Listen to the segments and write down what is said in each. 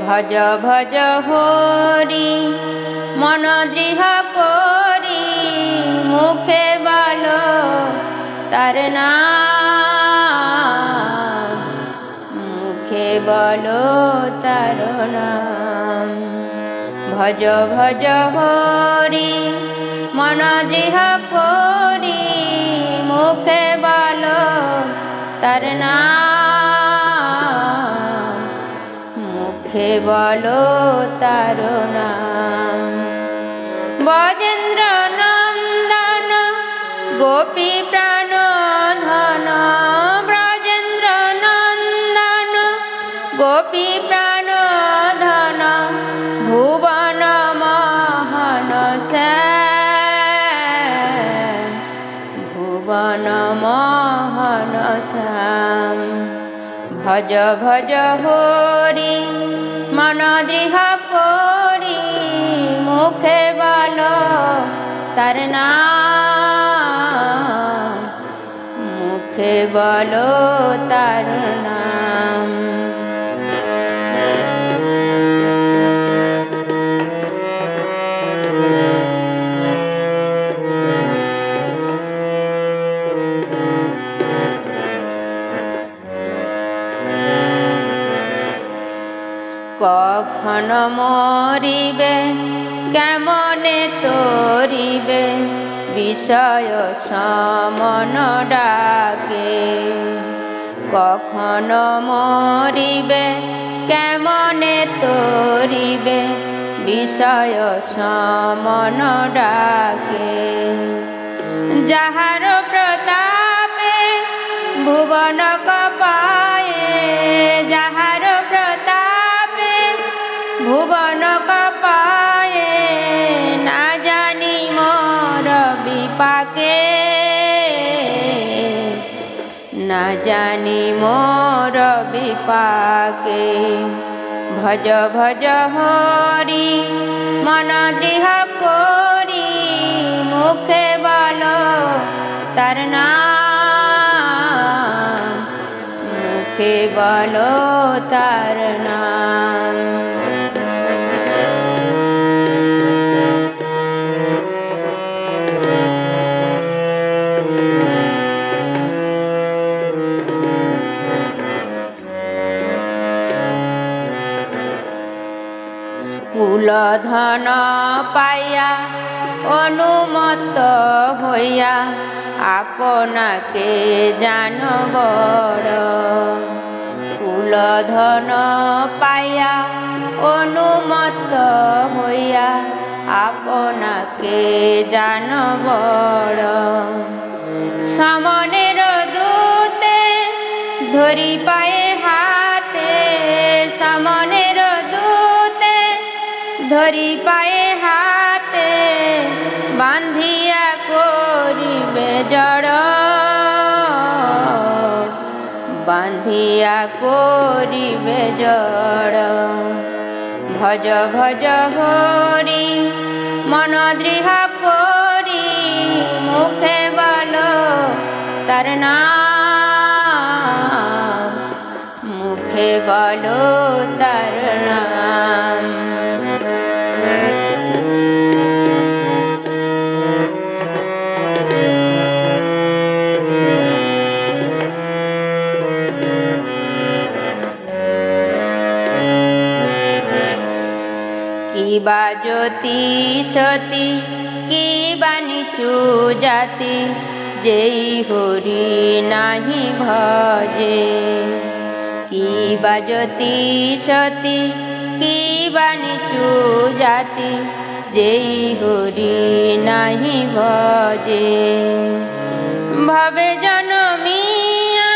ভজ ভজ হরি মন দৃঢ় করি মুখে বল তার নাম, মুখে বল তার নাম। ভজ ভজ হরি মন দৃঢ় করি মুখে বল তার নাম, মুখে বল তার নাম। ব্রজেন্দ্র নন্দন গোপী প্রাণ ধন, ব্রজেন্দ্র নন্দন গোপী প্রাণ ধন, ভুবন মোহন শ্যাম, ভুবন মোহন শ্যাম। ভজ ভজ হরি মন দৃঢ় করি মুখে বল তার নাম, মুখে বল তার নাম। কখন মরিবে কেমনে তরিবে বিষয় সমন ডাকে, কখন মরিবে কেমনে তরিবে বিষয় সমন ডাকে। যাহার প্রতাপে ভুবন কপায়ে, যাহার প্রতাপে ভুবন কপায়ে, না জানি মোর বিপাকে, না জানি মোর বিপাকে। ভজ ভজ হরি মন দৃঢ় করি মুখে বল তার নাম, মুখে বল তার নাম। কুলধন পাইয়া অনুমত হইয়া আপনাকে জান বড়, কুলধন পাইয়া অনুমত হইয়া আপনাকে জান বড়। সমনের দূতে ধরি পায়ে হাতে, সমনের দূতে ধরি পায়ে হাতে, বান্ধিয়া করিবে জড়, বান্ধিয়া করিবে জড়। ভজ ভজ হরি মন দৃঢ় করি মুখে বল তার নাম, মুখে বল তার নাম। কিবা জ্যোতি সতী কিবা নিচু জাতি, যেই হরি নাহি ভজে। কিবা জ্যোতি সতী কিবা নিচু জাতি, যেই হরি নাহি ভজে। ভবে জনমিয়া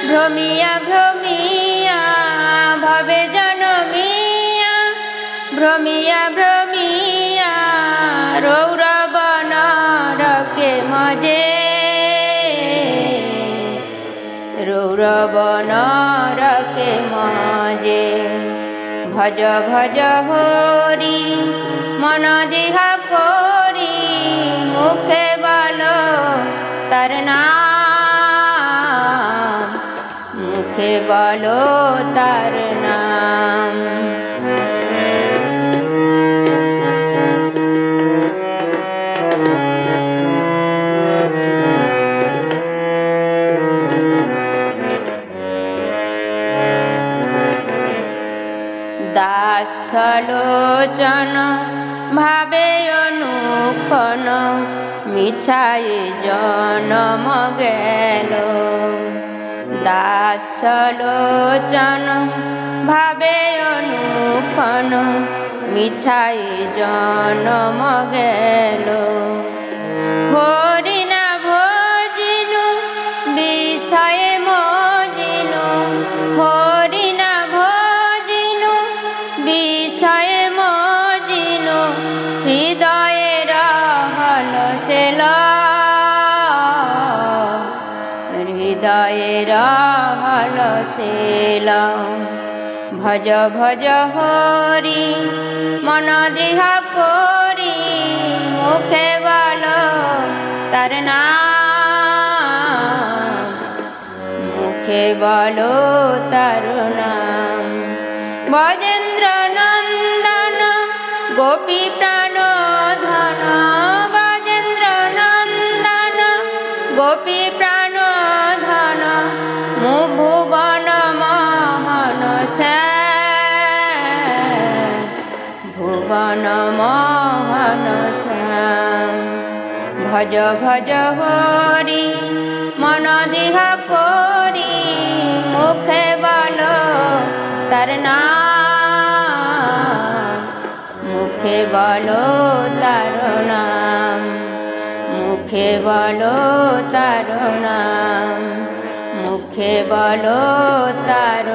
ভ্রমিয়া ভ্রমিয়া, ভবে জনমিয়া ভ্রমিয়া ভ্রমিয়া, রৌরব নরকে মজে, রৌরব নরকে মজে। ভজ ভজ হরি মন দৃঢ় করি মুখে বল তার নাম, মুখে বল তার নাম। দাসলোচন ভাবে অনুক্ষণ মিছায় জনম গেল। দাসলোচন ভাবে অনুক্ষণ মিছায় জনম গেল। হরি না ভজিনু বিষয়ে মজিনু, হরি না ভজিনু বিষয়ে মজিনু, হৃদয়ে রহল সেল, হৃদয়ে রহল সেল। ভজ ভজ হরি মন দৃঢ় করি, মুখে বল তার নাম, মুখে বলো তার নাম। ব্রজেন্দ্র নন্দন গোপী প্রাণ ধন, ব্রজেন্দ্র নন্দন গোপী প্রাণ ধন, ভুবন মোহন শ্যাম, ভুবন মোহন শ্যাম। ভজ ভজ হরি মন দৃঢ় করি, মুখে বল তার নাম, মুখে বলো তার নাম, মুখে বলো তার নাম, মুখে বলো তার